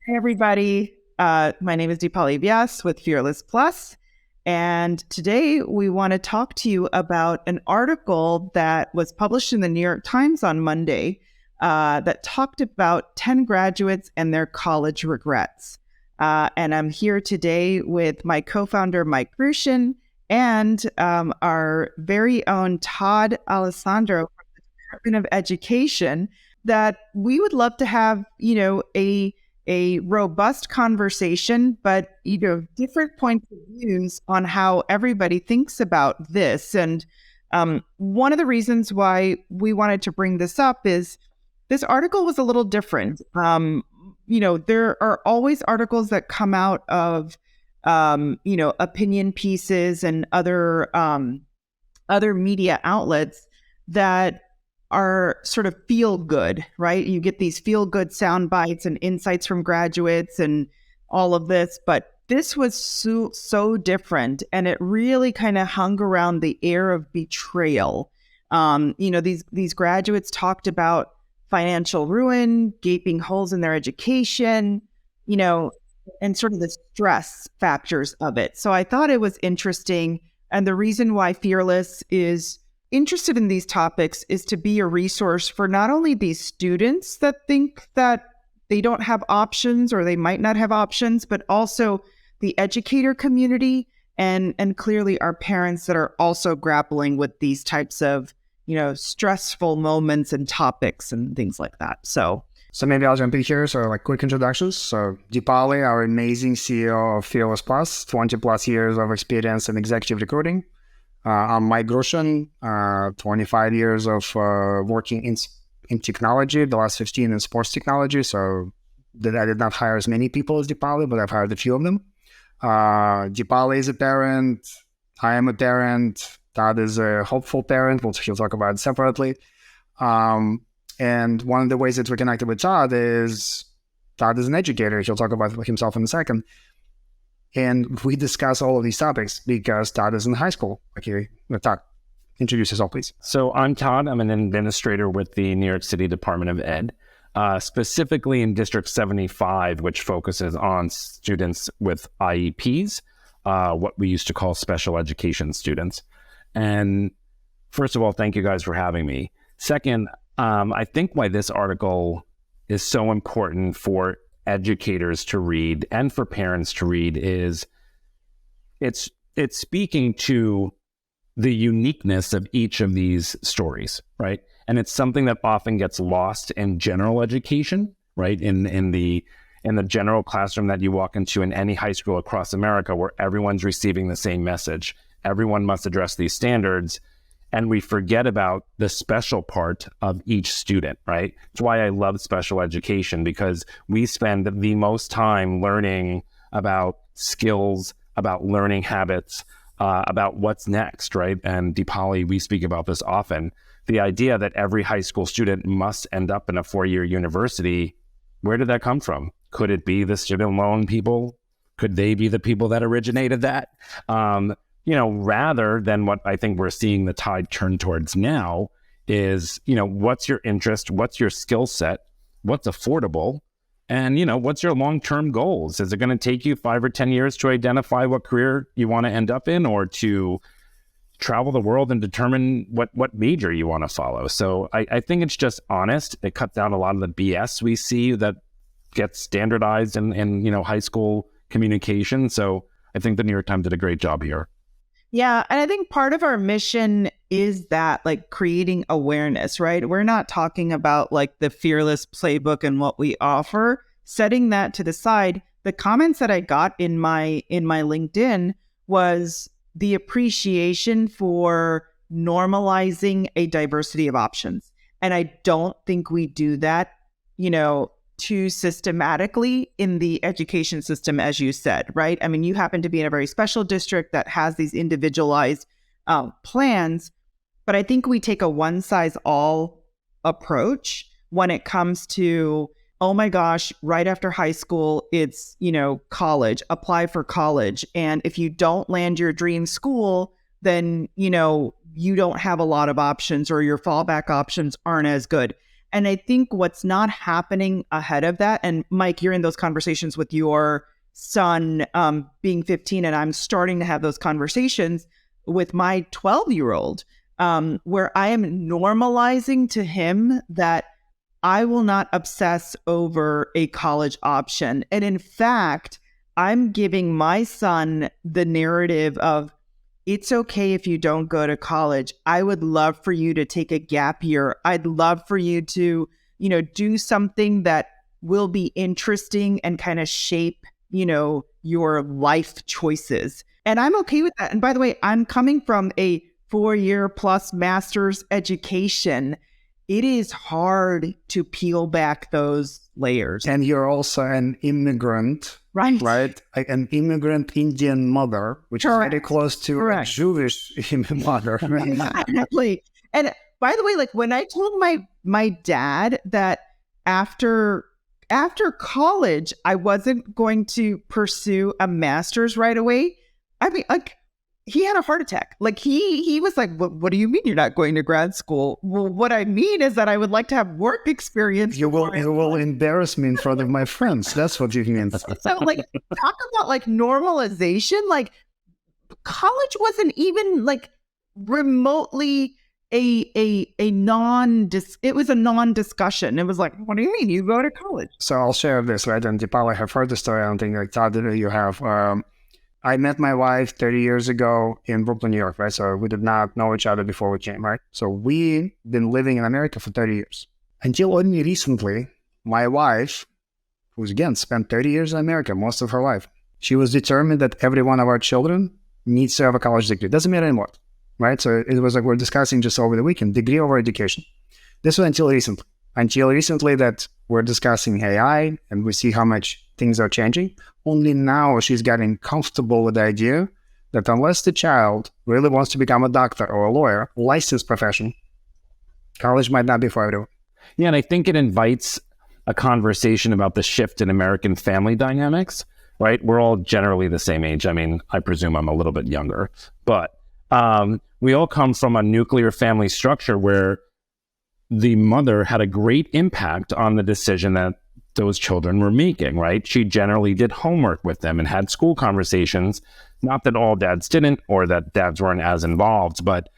Hey everybody, my name is Deepali Vyas with FearlessPlus, and today we want to talk to you about an article that was published in the New York Times on Monday that talked about 10 graduates and their college regrets. And I'm here today with my co-founder, Mike Grushin, and our very own Todd Alessandro from the Department of Education, that we would love to have, a robust conversation, but different points of views on how everybody thinks about this. And one of the reasons why we wanted to bring this up is this article was a little different. There are always articles that come out of opinion pieces and other media outlets that are sort of feel good, right? You get these feel good sound bites and insights from graduates and all of this, but this was so different, and it really kind of hung around the air of betrayal. These graduates talked about financial ruin, gaping holes in their education, and sort of the stress factors of it. So I thought it was interesting, and the reason why Fearless is interested in these topics is to be a resource for not only these students that think that they don't have options or they might not have options, but also the educator community and clearly our parents that are also grappling with these types of, stressful moments and topics and things like that. So maybe I'll jump in here. So quick introductions. So Deepali, our amazing CEO of FearlessPlus, 20 plus years of experience in executive recruiting. I'm Mike Grushin, 25 years of working in technology, the last 15 in sports technology. So I did not hire as many people as Deepali, but I've hired a few of them. Deepali is a parent. I am a parent. Todd is a hopeful parent. He'll talk about it separately. And one of the ways that we're connected with Todd is an educator. He'll talk about himself in a second. And we discuss all of these topics because Todd is in high school. Okay, Todd, introduce yourself, please. So I'm Todd. I'm an administrator with the New York City Department of Ed, specifically in District 75, which focuses on students with IEPs, what we used to call special education students. And first of all, thank you guys for having me. Second, I think why this article is so important for educators to read and for parents to read is it's speaking to the uniqueness of each of these stories, right? And it's something that often gets lost in general education, right? In the general classroom that you walk into in any high school across America, where everyone's receiving the same message. Everyone must address these standards. And we forget about the special part of each student, right? That's why I love special education, because we spend the most time learning about skills, about learning habits, about what's next, right? And Deepali, we speak about this often. The idea that every high school student must end up in a four-year university, where did that come from? Could it be the student loan people? Could they be the people that originated that? Rather than what I think we're seeing the tide turn towards now is, what's your interest? What's your skill set? What's affordable? And, what's your long-term goals? Is it going to take you 5 or 10 years to identify what career you want to end up in, or to travel the world and determine what major you want to follow? So I think it's just honest. It cuts down a lot of the BS we see that gets standardized in high school communication. So I think the New York Times did a great job here. Yeah. And I think part of our mission is that, creating awareness, right? We're not talking about the Fearless playbook and what we offer. Setting that to the side, the comments that I got in my LinkedIn was the appreciation for normalizing a diversity of options. And I don't think we do that, too systematically in the education system, as you said, right? I mean, you happen to be in a very special district that has these individualized plans, but I think we take a one-size-all approach when it comes to, oh my gosh, right after high school, it's, college, apply for college. And if you don't land your dream school, then, you don't have a lot of options, or your fallback options aren't as good. And I think what's not happening ahead of that, and Mike, you're in those conversations with your son being 15, and I'm starting to have those conversations with my 12-year-old, where I am normalizing to him that I will not obsess over a college option. And in fact, I'm giving my son the narrative of, it's okay if you don't go to college. I would love for you to take a gap year. I'd love for you to, do something that will be interesting and kind of shape, your life choices. And I'm okay with that. And by the way, I'm coming from a 4-year plus master's education. It is hard to peel back those layers. And you're also an immigrant, right? Like an immigrant Indian mother, which is very close to a Jewish mother. Exactly. And by the way, like when I told my dad that after college, I wasn't going to pursue a master's right away, I mean, like, he had a heart attack. Like he was like, what do you mean you're not going to grad school? Well, what I mean is that I would like to have work experience. You will embarrass me in front of my friends. That's what you mean. So like, talk about like normalization. Like college wasn't even like remotely it was a non-discussion. It was like, what do you mean you go to college? So I'll share this, right? And Deepali, I have heard the story. I don't think like Todd, you have. I met my wife 30 years ago in Brooklyn, New York, right? So we did not know each other before we came, right? So we've been living in America for 30 years. Until only recently, my wife, who's again spent 30 years in America, most of her life, she was determined that every one of our children needs to have a college degree. Doesn't matter anymore, right? So it was like we're discussing just over the weekend, degree over education. This was until recently. Until recently that we're discussing AI and we see how much things are changing. Only now she's getting comfortable with the idea that unless the child really wants to become a doctor or a lawyer, licensed profession, college might not be for everyone. Yeah, and I think it invites a conversation about the shift in American family dynamics, right? We're all generally the same age. I mean, I presume I'm a little bit younger, but we all come from a nuclear family structure where the mother had a great impact on the decision that those children were making, right? She generally did homework with them and had school conversations. Not that all dads didn't or that dads weren't as involved, but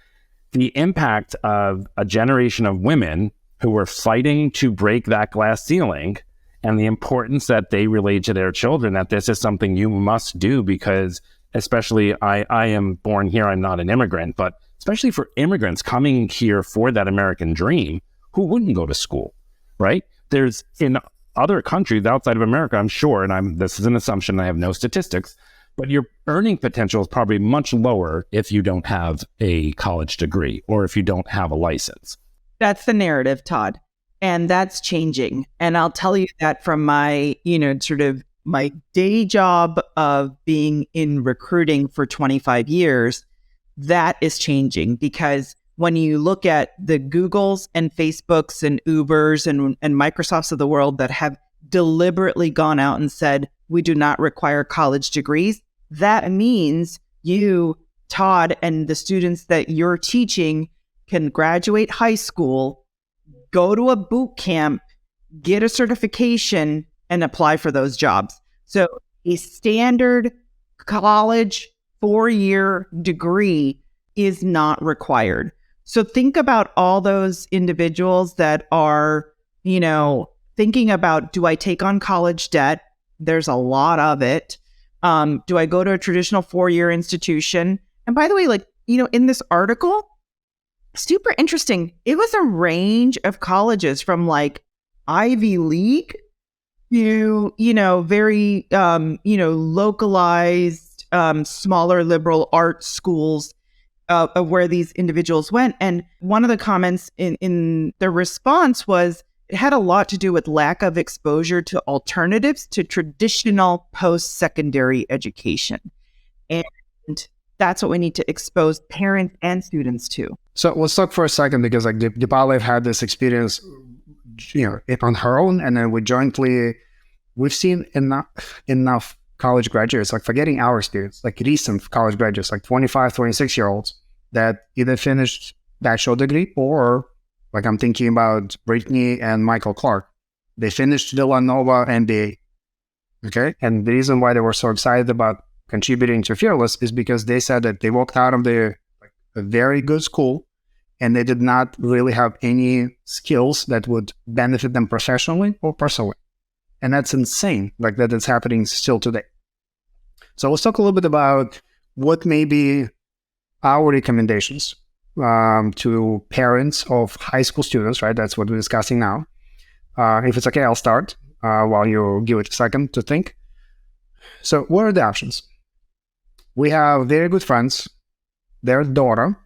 the impact of a generation of women who were fighting to break that glass ceiling and the importance that they relayed to their children that this is something you must do because especially I am born here, I'm not an immigrant, but especially for immigrants coming here for that American dream, who wouldn't go to school, right? There's in other countries outside of America, I'm sure, and this is an assumption, I have no statistics, but your earning potential is probably much lower if you don't have a college degree or if you don't have a license. That's the narrative, Todd. And that's changing. And I'll tell you that from my, sort of my day job of being in recruiting for 25 years, that is changing because when you look at the Googles and Facebooks and Ubers and Microsofts of the world that have deliberately gone out and said, we do not require college degrees, that means you, Todd, and the students that you're teaching can graduate high school, go to a boot camp, get a certification, and apply for those jobs. So a standard college 4-year degree is not required. So think about all those individuals that are, thinking about, do I take on college debt? There's a lot of it. Do I go to a traditional 4-year institution? And by the way, in this article, super interesting. It was a range of colleges from Ivy League to, very, localized, smaller liberal arts schools of where these individuals went. And one of the comments in the response was it had a lot to do with lack of exposure to alternatives to traditional post-secondary education. And that's what we need to expose parents and students to. So let's talk for a second because Deepali had this experience, on her own, and then we've seen enough college graduates, forgetting our experience, recent college graduates, 25, 26-year-olds that either finished bachelor degree or Like I'm thinking about Brittany and Michael Clark. They finished Villanova MBA. Okay. And the reason why they were so excited about contributing to Fearless is because they said that they walked out of a very good school and they did not really have any skills that would benefit them professionally or personally. And that's insane, like that it's happening still today. So let's talk a little bit about what may be our recommendations to parents of high school students, right? That's what we're discussing now. If it's okay, I'll start while you give it a second to think. So what are the options? We have very good friends. Their daughter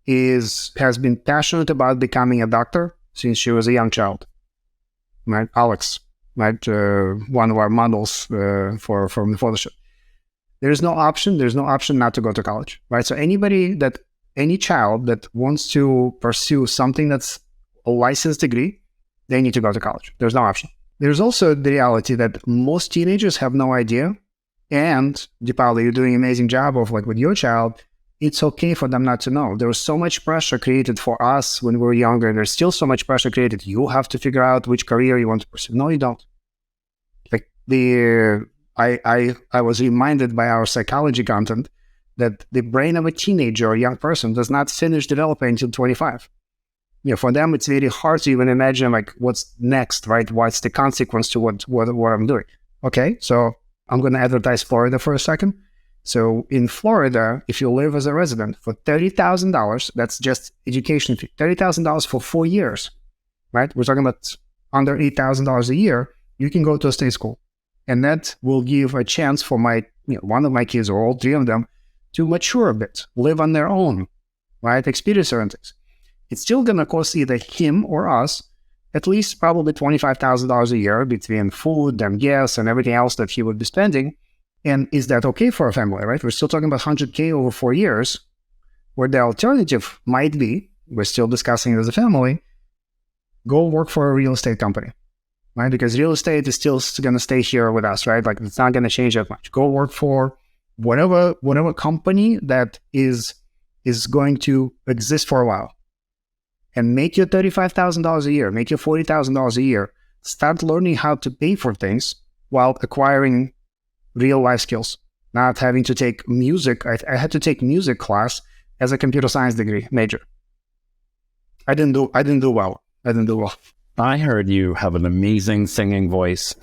has been passionate about becoming a doctor since she was a young child. Right, Alex, right, one of our models from the photo shoot. There's no option not to go to college, right? So any child that wants to pursue something that's a licensed degree, they need to go to college. There's no option. There's also the reality that most teenagers have no idea. And Deepali, you're doing an amazing job of like with your child. It's okay for them not to know. There was so much pressure created for us when we were younger. There's still so much pressure created. You have to figure out which career you want to pursue. No, you don't. Like I was reminded by our psychology content that the brain of a teenager or a young person does not finish developing until 25. For them, it's very hard to even imagine like what's next, right? What's the consequence to what I'm doing? Okay, so I'm going to advertise Florida for a second. So in Florida, if you live as a resident for $30,000, that's just education fee, $30,000 for 4 years, right? We're talking about under $8,000 a year. You can go to a state school, and that will give a chance for one of my kids or all three of them to mature a bit, live on their own, right? Experience certain things. It's still going to cost either him or us at least probably $25,000 a year between food and gas and everything else that he would be spending. And is that okay for a family, right? We're still talking about $100K over 4 years, where the alternative might be, we're still discussing it as a family, go work for a real estate company, right? Because real estate is still going to stay here with us, right? Like it's not going to change that much. Go work for whatever company that is going to exist for a while. And make your $35,000 a year, make your $40,000 a year. Start learning how to pay for things while acquiring real life skills. Not having to take music. I had to take music class as a computer science degree major. I didn't do well. I heard you have an amazing singing voice.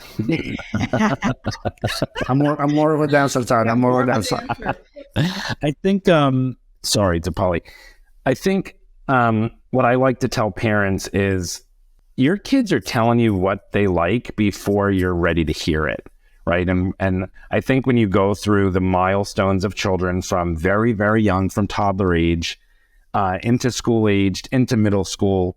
I'm more of a dancer, Todd. I think, sorry, Deepali. I think what I like to tell parents is your kids are telling you what they like before you're ready to hear it, right? And I think when you go through the milestones of children from very, very young, from toddler age, into school aged, into middle school,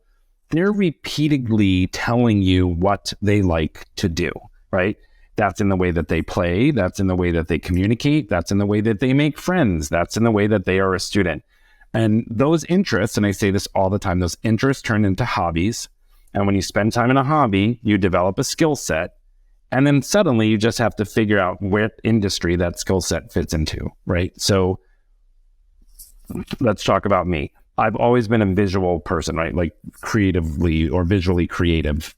they're repeatedly telling you what they like to do, right? That's in the way that they play. That's in the way that they communicate. That's in the way that they make friends. That's in the way that they are a student. And those interests, and I say this all the time, those interests turn into hobbies. And when you spend time in a hobby, you develop a skill set. And then suddenly you just have to figure out what industry that skill set fits into, right? So let's talk about me. I've always been a visual person, right? Like creatively or visually creative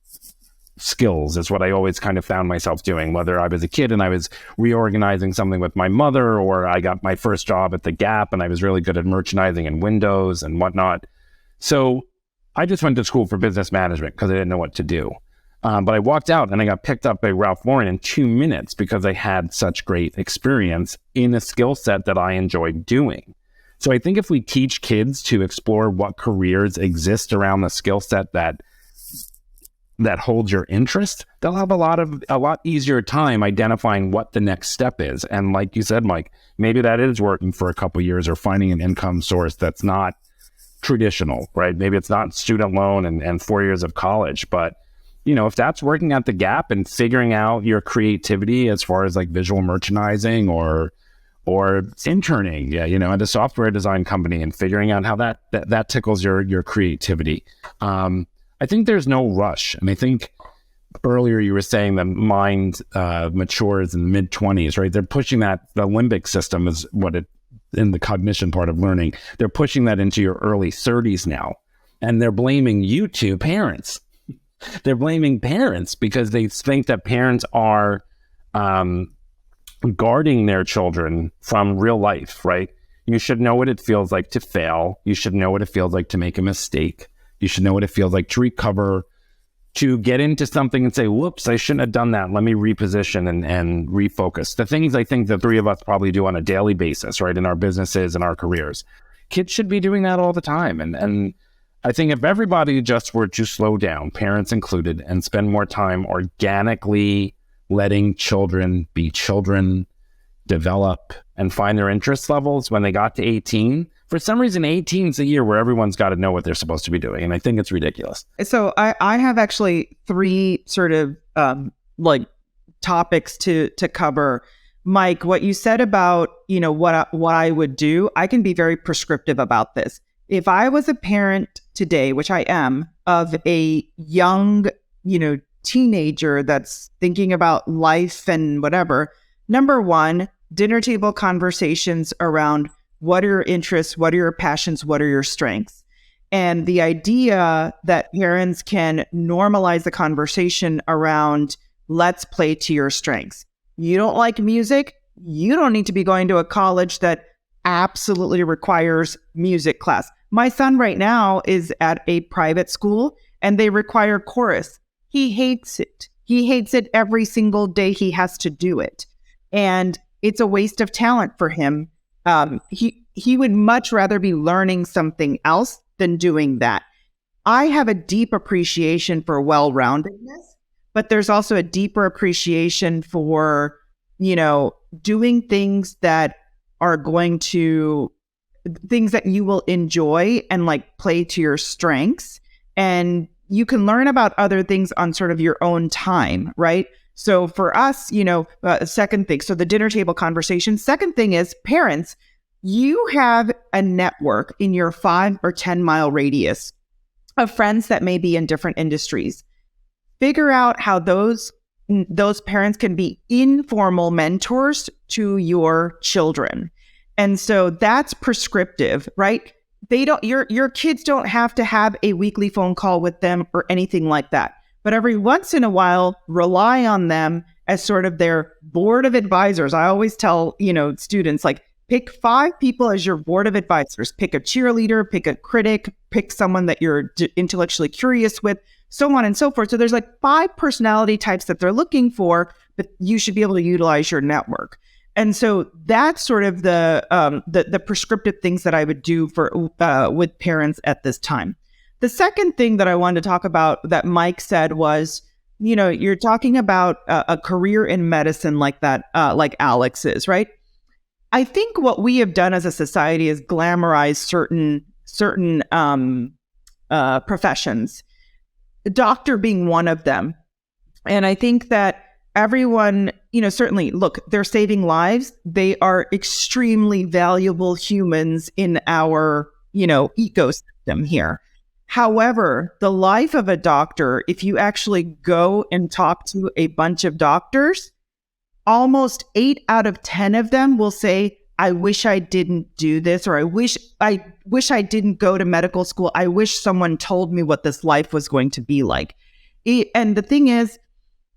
skills is what I always kind of found myself doing, whether I was a kid and I was reorganizing something with my mother, or I got my first job at the Gap and I was really good at merchandising and windows and whatnot. So I just went to school for business management because I didn't know what to do. But I walked out and I got picked up by Ralph Lauren in 2 minutes because I had such great experience in a skill set that I enjoyed doing. So I think if we teach kids to explore what careers exist around the skill set that holds your interest, they'll have a lot easier time identifying what the next step is. And like you said, Mike, maybe that is working for a couple of years or finding an income source that's not traditional, right? Maybe it's not student loan and 4 years of college, but if that's working at the Gap and figuring out your creativity as far as like visual merchandising or interning, at a software design company and figuring out how that tickles your creativity. I think there's no rush. And I think earlier you were saying that mind matures in the mid-20s, right? They're pushing that, the limbic system is what in the cognition part of learning, they're pushing that into your early 30s now. And they're blaming you two parents. They're blaming parents because they think that parents are guarding their children from real life, right? You should know what it feels like to fail. You should know what it feels like to make a mistake. You should know what it feels like to recover, to get into something and say, whoops, I shouldn't have done that. Let me reposition and refocus. The things I think the three of us probably do on a daily basis, right, in our businesses and our careers. Kids should be doing that all the time. And I think if everybody just were to slow down, parents included, and spend more time organically letting children be children, develop, and find their interest levels when they got to 18. For some reason, 18 is the year where everyone's got to know what they're supposed to be doing. And I think it's ridiculous. So I have actually three sort of like topics to cover. Mike, what you said about, what I would do, I can be very prescriptive about this. If I was a parent today, which I am, of a young, teenager that's thinking about life and whatever, number one, dinner table conversations around what are your interests, what are your passions, what are your strengths? And the idea that parents can normalize the conversation around let's play to your strengths. You don't like music? You don't need to be going to a college that absolutely requires music class. My son right now is at a private school and they require chorus. He hates it. He hates it every single day he has to do it. And it's a waste of talent for him. He would much rather be learning something else than doing that. I have a deep appreciation for well-roundedness, but there's also a deeper appreciation for, doing things that are things that you will enjoy and like play to your strengths. And you can learn about other things on sort of your own time, right? So for us, second thing, so the dinner table conversation. Second thing is parents, you have a network in your 5 or 10 mile radius of friends that may be in different industries. Figure out how those parents can be informal mentors to your children. And so that's prescriptive, right? Your kids don't have to have a weekly phone call with them or anything like that. But every once in a while, rely on them as sort of their board of advisors. I always tell, students, like, pick 5 people as your board of advisors. Pick a cheerleader, pick a critic, pick someone that you're intellectually curious with, so on and so forth. So there's like 5 personality types that they're looking for, but you should be able to utilize your network. And so that's sort of the prescriptive things that I would do for with parents at this time. The second thing that I wanted to talk about that Mike said was, you're talking about a career in medicine like that, like Alex is, right? I think what we have done as a society is glamorize certain professions, doctor being one of them. And I think that everyone, certainly, look, they're saving lives. They are extremely valuable humans in our, ecosystem here. However, the life of a doctor, if you actually go and talk to a bunch of doctors, almost 8 out of 10 of them will say, I wish I didn't do this, or I wish I didn't go to medical school. I wish someone told me what this life was going to be like. And the thing is,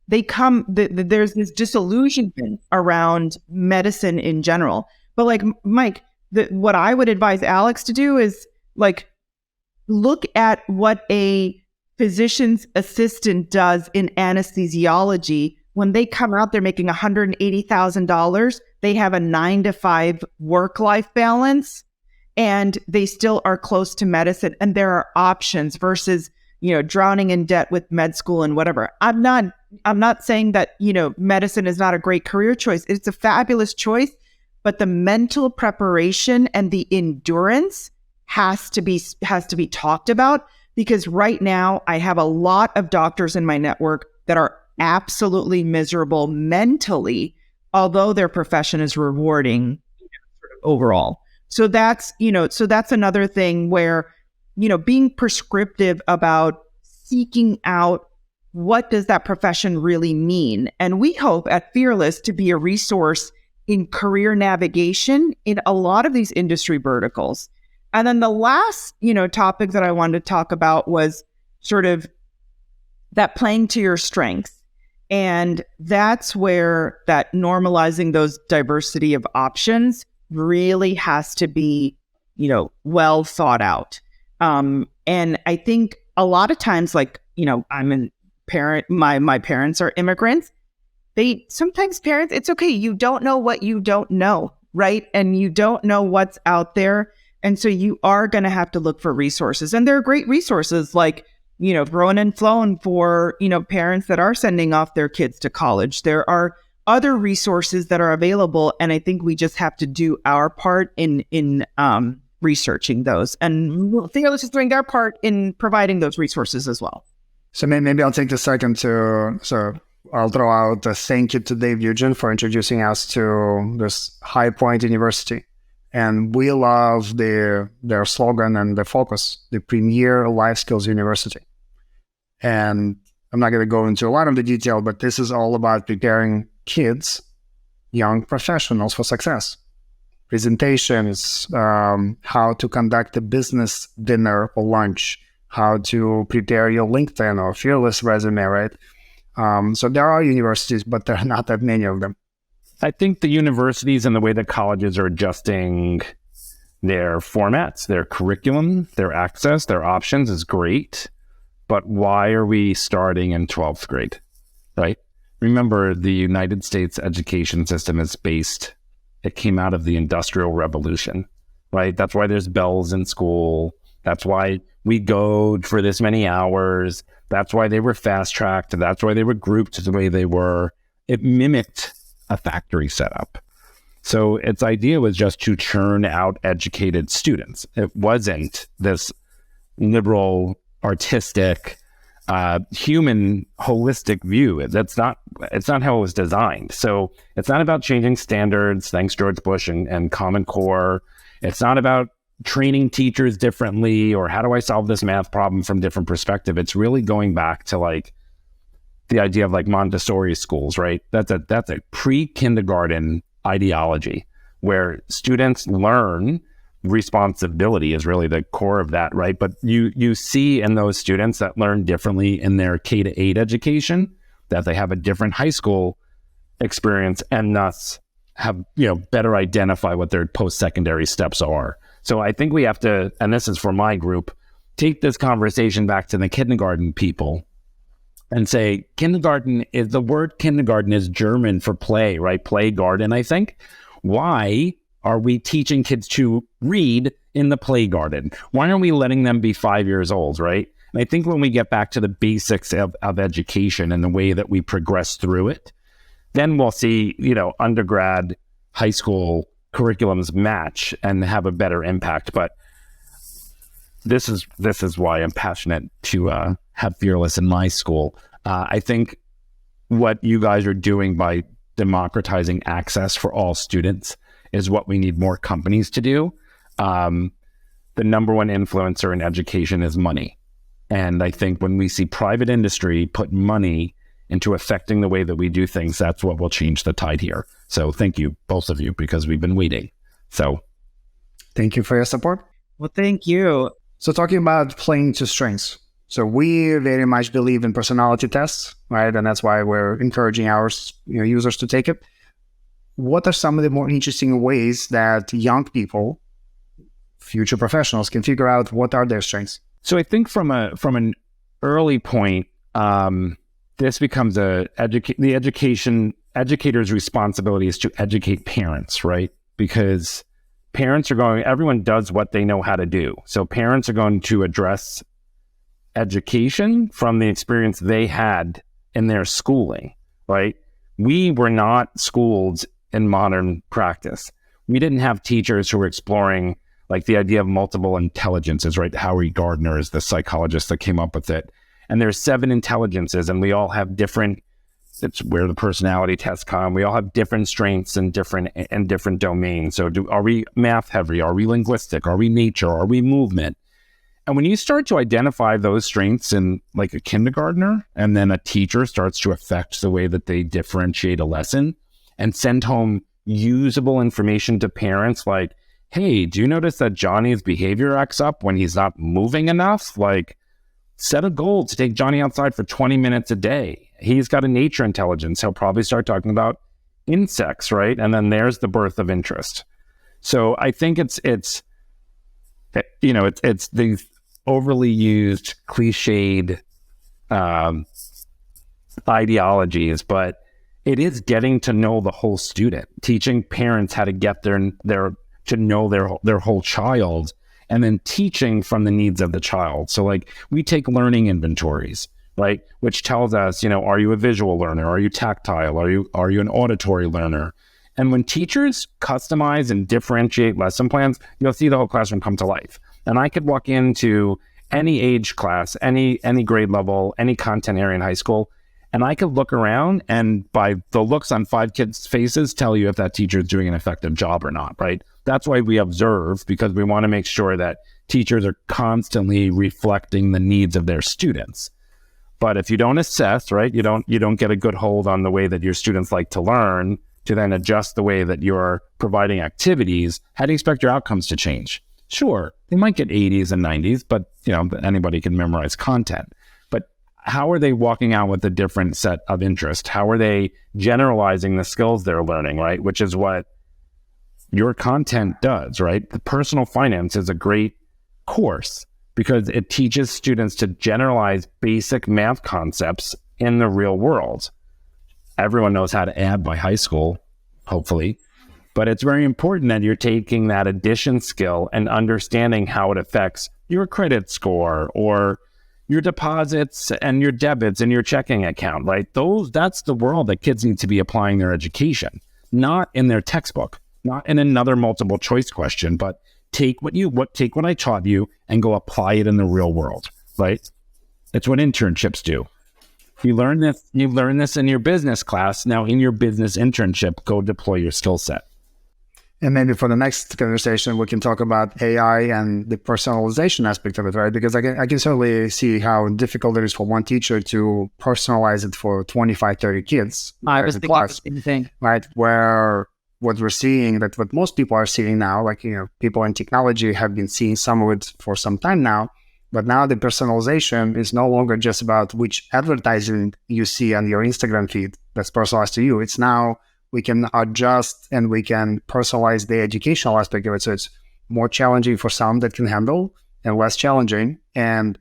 there's this disillusionment around medicine in general. But like, Mike, what I would advise Alex to do is like, look at what a physician's assistant does in anesthesiology. When they come out, they're making $180,000. They have a 9-to-5 work-life balance, and they still are close to medicine. And there are options versus, drowning in debt with med school and whatever. I'm not saying that, medicine is not a great career choice. It's a fabulous choice, but the mental preparation and the endurance has to be talked about, because right now I have a lot of doctors in my network that are absolutely miserable mentally, although their profession is rewarding overall. So that's another thing where, being prescriptive about seeking out what does that profession really mean. And we hope at Fearless to be a resource in career navigation in a lot of these industry verticals. And then the last, topic that I wanted to talk about was sort of that playing to your strengths. And that's where that normalizing those diversity of options really has to be, well thought out. And I think a lot of times, I'm a parent, my parents are immigrants. Parents, it's okay. You don't know what you don't know, right? And you don't know what's out there. And so you are going to have to look for resources. And there are great resources like, Thrown and Flown for, parents that are sending off their kids to college. There are other resources that are available. And I think we just have to do our part in researching those. And Fearless is doing their part in providing those resources as well. So maybe I'll take a second so I'll throw out a thank you to Dave Eugen for introducing us to this High Point University. And we love their slogan and the focus, the premier life skills university. And I'm not going to go into a lot of the detail, but this is all about preparing kids, young professionals for success. Presentations, how to conduct a business dinner or lunch, how to prepare your LinkedIn or Fearless resume, right? So there are universities, but there are not that many of them. I think the universities and the way that colleges are adjusting their formats, their curriculum, their access, their options is great. But why are we starting in 12th grade, right? Remember, the United States education system it came out of the Industrial Revolution, right? That's why there's bells in school. That's why we go for this many hours. That's why they were fast-tracked. That's why they were grouped the way they were. It mimicked a factory setup. So its idea was just to churn out educated students. It wasn't this liberal, artistic, human, holistic view. It's not how it was designed. So it's not about changing standards, thanks George Bush and Common Core. It's not about training teachers differently or how do I solve this math problem from different perspective. It's really going back to the idea of Montessori schools, right? That's a pre-kindergarten ideology where students learn responsibility is really the core of that, right? But you see in those students that learn differently in their K-8 education that they have a different high school experience and thus have, better identify what their post-secondary steps are. So I think we have to, and this is for my group, take this conversation back to the kindergarten people and say, the word kindergarten is German for play, right? Play garden, I think. Why are we teaching kids to read in the play garden? Why aren't we letting them be 5 years old, right? And I think when we get back to the basics of education and the way that we progress through it, then we'll see, undergrad, high school curriculums match and have a better impact. But this is why I'm passionate to have Fearless in my school. I think what you guys are doing by democratizing access for all students is what we need more companies to do. The number one influencer in education is money. And I think when we see private industry put money into affecting the way that we do things, that's what will change the tide here. So thank you, both of you, because we've been waiting. So thank you for your support. Well, thank you. So talking about playing to strengths. So we very much believe in personality tests, right? And that's why we're encouraging our users to take it. What are some of the more interesting ways that young people, future professionals, can figure out what are their strengths? So I think from an early point, this becomes the educator's responsibility is to educate parents, right? Because everyone does what they know how to do. So parents are going to address education from the experience they had in their schooling, right? We were not schooled in modern practice. We didn't have teachers who were exploring the idea of multiple intelligences, right? Howie Gardner is the psychologist that came up with it. And there's 7 intelligences and we all have different, it's where the personality tests come. We all have different strengths in different domains. So are we math heavy? Are we linguistic? Are we nature? Are we movement? And when you start to identify those strengths in a kindergartner, and then a teacher starts to affect the way that they differentiate a lesson and send home usable information to parents hey, do you notice that Johnny's behavior acts up when he's not moving enough? Like, set a goal to take Johnny outside for 20 minutes a day. He's got a nature intelligence. He'll probably start talking about insects, right? And then there's the birth of interest. So I think it's these overly used, cliched ideologies, but it is getting to know the whole student, teaching parents how to get their to know their whole child, and then teaching from the needs of the child. So like we take learning inventories, right? Which tells us, are you a visual learner? Are you tactile? Are you an auditory learner? And when teachers customize and differentiate lesson plans, you'll see the whole classroom come to life. And I could walk into any age class, any grade level, any content area in high school, and I could look around and by the looks on 5 kids' faces, tell you if that teacher is doing an effective job or not, right? That's why we observe, because we want to make sure that teachers are constantly reflecting the needs of their students. But if you don't assess, right, you don't get a good hold on the way that your students like to learn to then adjust the way that you're providing activities, how do you expect your outcomes to change? Sure, they might get 80s and 90s, but anybody can memorize content. But how are they walking out with a different set of interest? How are they generalizing the skills they're learning, right? Which is what your content does, right? The personal finance is a great course because it teaches students to generalize basic math concepts in the real world. Everyone knows how to add by high school, hopefully. But it's very important that you're taking that addition skill and understanding how it affects your credit score or your deposits and your debits and your checking account, right? That's the world that kids need to be applying their education, not in their textbook, not in another multiple choice question, but take what I taught you and go apply it in the real world, right? It's what internships do. You learn this in your business class. Now in your business internship, go deploy your skill set. And maybe for the next conversation, we can talk about AI and the personalization aspect of it, right? Because I can certainly see how difficult it is for one teacher to personalize it for 25, 30 kids. I was thinking the same thing. Right, where what we're seeing, that what most people are seeing now, like, people in technology have been seeing some of it for some time now, but now the personalization is no longer just about which advertising you see on your Instagram feed that's personalized to you. It's now we can adjust and we can personalize the educational aspect of it. So it's more challenging for some that can handle and less challenging. And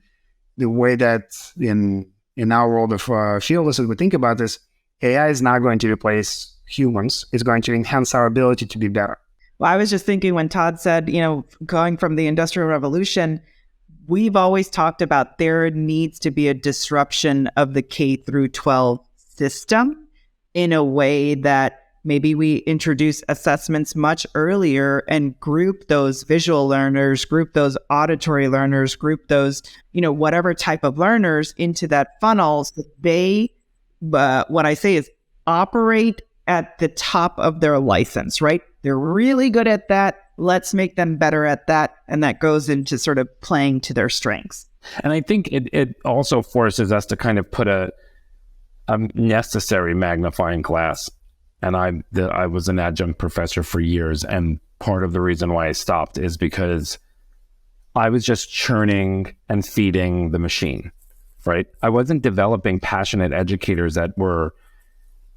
the way that in our world of Fearless, as we think about this, AI is not going to replace humans. It's going to enhance our ability to be better. Well, I was just thinking when Todd said, going from the Industrial Revolution, we've always talked about there needs to be a disruption of the K through 12 system in a way that maybe we introduce assessments much earlier and group those visual learners, group those auditory learners, group those, whatever type of learners into that funnel so they, what I say is operate at the top of their license, right? They're really good at that. Let's make them better at that. And that goes into sort of playing to their strengths. And I think it also forces us to kind of put a necessary magnifying glass. And I was an adjunct professor for years. And part of the reason why I stopped is because I was just churning and feeding the machine, right? I wasn't developing passionate educators that were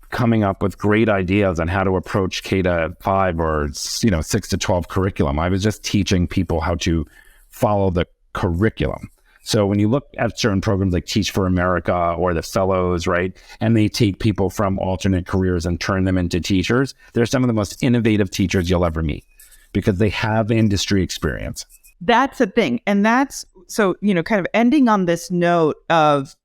coming up with great ideas on how to approach K-5 or 6 to 12 curriculum. I was just teaching people how to follow the curriculum. So when you look at certain programs like Teach for America or the Fellows, right, and they take people from alternate careers and turn them into teachers, they're some of the most innovative teachers you'll ever meet because they have industry experience. That's the thing. And that's, so, kind of ending on this note of,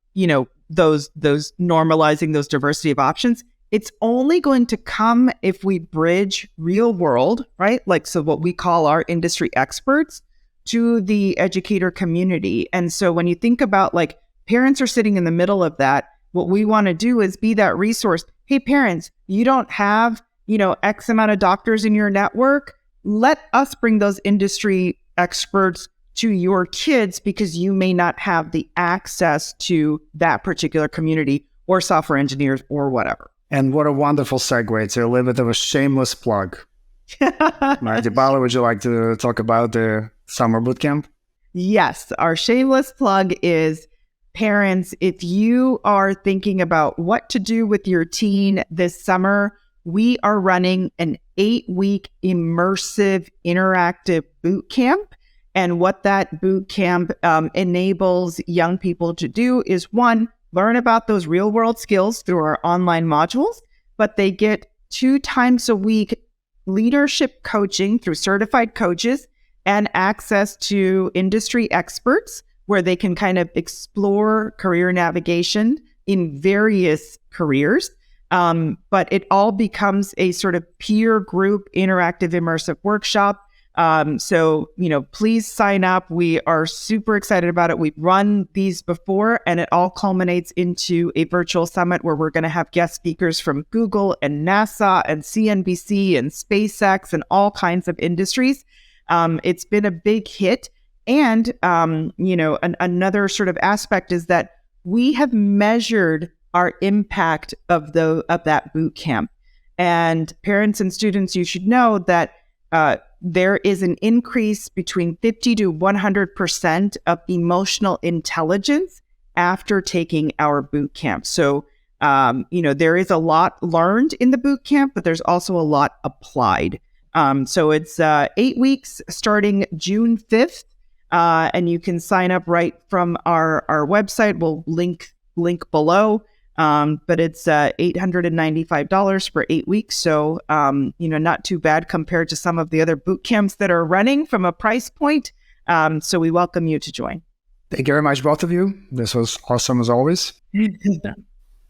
those normalizing those diversity of options, it's only going to come if we bridge real world, right? Like, so what we call our industry experts to the educator community. And so when you think about like parents are sitting in the middle of that, what we want to do is be that resource. Hey, parents, you don't have, X amount of doctors in your network. Let us bring those industry experts to your kids because you may not have the access to that particular community or software engineers or whatever. And what a wonderful segue to a little bit of a shameless plug. Dipali, would you like to talk about the summer bootcamp? Yes, our shameless plug is parents. If you are thinking about what to do with your teen this summer, we are running an 8-week immersive interactive boot camp. And what that boot camp enables young people to do is, one, learn about those real world skills through our online modules, but they get 2 times a week leadership coaching through certified coaches and access to industry experts where they can kind of explore career navigation in various careers. But it all becomes a sort of peer group interactive immersive workshop. So, please sign up. We are super excited about it. We've run these before, and it all culminates into a virtual summit where we're going to have guest speakers from Google and NASA and CNBC and SpaceX and all kinds of industries. It's been a big hit. And, another sort of aspect is that we have measured our impact of that boot camp. And parents and students, you should know that there is an increase between 50 to 100% of emotional intelligence after taking our boot camp. So, there is a lot learned in the boot camp, but there's also a lot applied. So it's 8 weeks starting June 5th, and you can sign up right from our website. We'll link below. But it's $895 for 8 weeks. So, not too bad compared to some of the other boot camps that are running from a price point. So we welcome you to join. Thank you very much, both of you. This was awesome as always.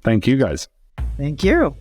Thank you, guys. Thank you.